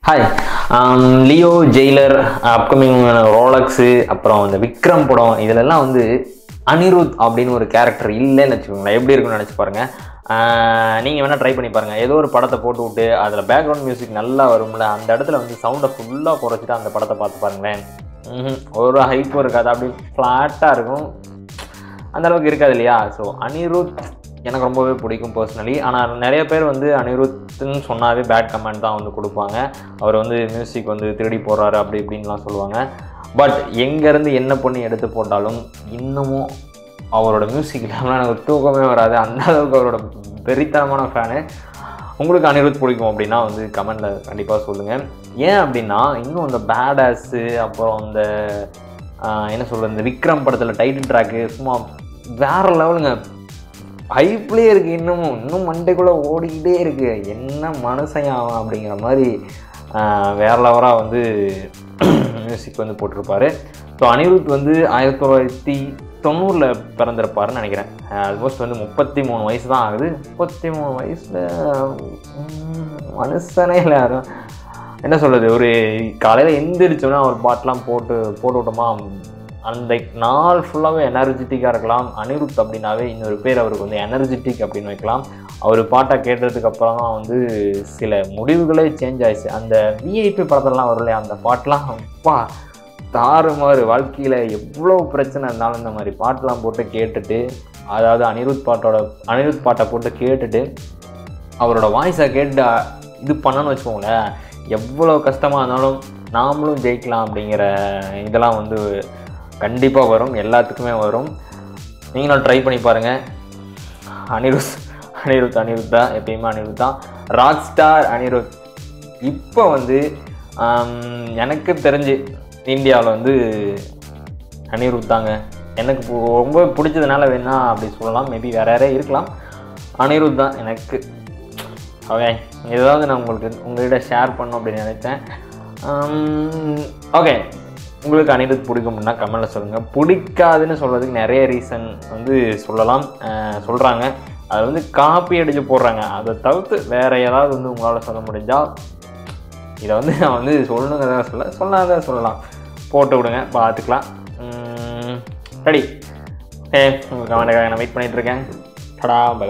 Hi Leo Jailer upcoming Rolex அப்புறம் இந்த விக்ரம் படம் இதிலெல்லாம் வந்து அனிருத் அப்படின்னு ஒரு கேரக்டர் இல்லைன்னு வச்சுக்கோங்களேன். எப்படி இருக்குன்னு நினச்சி பாருங்கள். நீங்கள் வேணால் ட்ரை பண்ணி பாருங்கள். ஏதோ ஒரு படத்தை போட்டு விட்டு அதில் பேக்ரவுண்ட் மியூசிக் நல்லா வரும்ல, அந்த இடத்துல வந்து சவுண்டை ஃபுல்லாக குறைச்சிட்டு அந்த படத்தை பார்த்து பாருங்களேன். ஒரு ஹைப்பும் இருக்காது, அப்படி ஃப்ளாட்டாக இருக்கும், அந்தளவுக்கு இருக்காது இல்லையா? ஸோ அனிருத் எனக்கு ரொம்பவே பிடிக்கும் பர்சனலி. ஆனால் நிறைய பேர் வந்து அனிருத்துன்னு சொன்னாவே பேட் கமெண்ட் தான் வந்து கொடுப்பாங்க. அவர் வந்து மியூசிக் வந்து திருடி போடுறாரு அப்படி இப்படின்லாம் சொல்லுவாங்க. பட் எங்கேருந்து என்ன பண்ணி எடுத்து போட்டாலும் இன்னமும் அவரோட மியூசிக் இல்லாமல் எனக்கு தூக்கமே வராது. அந்த அளவுக்கு அவரோட வெறித்தனமான ஃபேனு. உங்களுக்கு அனிருத் பிடிக்கும் அப்படின்னா வந்து கமெண்டில் கண்டிப்பாக சொல்லுங்கள். ஏன் அப்படின்னா இன்னும் அந்த பேடாஸு அப்புறம் அந்த என்ன சொல்கிறது, இந்த விக்ரம் படத்தில் டைட்டில் ட்ராக்கு சும்மா வேறு லெவலுங்க, ஹைப்லேயே இருக்குது. இன்னும் மண்டைக்குள்ளே ஓடிக்கிட்டே இருக்குது. என்ன மனுஷன் ஆகும் அப்படிங்கிற மாதிரி வேறு லெவலாக வந்து மியூசிக் வந்து போட்டிருப்பார். ஸோ அனிருத் வந்து 1990 பிறந்திருப்பாருன்னு நினைக்கிறேன். ஆல்மோஸ்ட் வந்து 33 வயசு தான் ஆகுது. 33 வயசில் மனுஷனே இல்லை யாரும். என்ன சொல்கிறது, ஒரு காலையில் எந்திரிச்சோன்னா ஒரு பாட்டெலாம் போட்டு விட்டோமா, அந்த நாள் ஃபுல்லாகவே எனர்ஜெட்டிக்காக இருக்கலாம். அனிருத் அப்படின்னாவே இன்னொரு பேர் அவருக்கு வந்து எனர்ஜெட்டிக் அப்படின்னு வைக்கலாம். அவர் பாட்டை கேட்டதுக்கு அப்புறம் தான் வந்து சில முடிவுகளே சேஞ்ச் ஆயிடுச்சு. அந்த விஐபி படத்துலலாம் வரும் இல்லையா, அந்த பாட்டெலாம் அப்பா தாறுமாறு. வாழ்க்கையில் எவ்வளோ பிரச்சனை இருந்தாலும் இந்த மாதிரி பாட்டெலாம் போட்டு கேட்டுட்டு, அதாவது அனிருத் பாட்டை போட்டு கேட்டுட்டு அவரோட வாய்ஸை கேட்டு இது பண்ணணும்னு வச்சுக்கோங்களேன், எவ்வளோ கஷ்டமாக இருந்தாலும் நாமளும் ஜெயிக்கலாம் அப்படிங்கிற இதெல்லாம் வந்து கண்டிப்பாக வரும், எல்லாத்துக்குமே வரும். நீங்களும் ட்ரை பண்ணி பாருங்கள். அனிருத் தான், எப்பயுமே அனிருத் தான், ராக் ஸ்டார் அனிருத். இப்போ வந்து எனக்கு தெரிஞ்சு இந்தியாவில் வந்து அனிருத் தாங்க எனக்கு ரொம்ப பிடிச்சதுனால வேணா அப்படி சொல்லலாம். மேபி வேறு யாரே இருக்கலாம், அனிருத் தான் எனக்கு. ஓகே, ஏதாவது நான் உங்கள்கிட்ட ஷேர் பண்ணணும் அப்படின்னு நினச்சேன். ஓகே, உங்களுக்கு அனிருத் பிடிக்கும் அப்படின்னா கமெண்டில் சொல்லுங்கள். பிடிக்காதுன்னு சொல்கிறதுக்கு நிறைய ரீசன் வந்து சொல்கிறாங்க. அதை வந்து காப்பி அடித்து போடுறாங்க. அதை தவிர்த்து வேறு ஏதாவது வந்து உங்களால் சொல்ல முடிஞ்சால், இதை வந்து நான் வந்து சொல்லாதான் சொல்லலாம், போட்டு விடுங்க, பார்த்துக்கலாம். ரெடி? உங்களுக்கு கமெண்ட்டுக்காக நான் வெயிட் பண்ணிகிட்ருக்கேன். டடா, பை.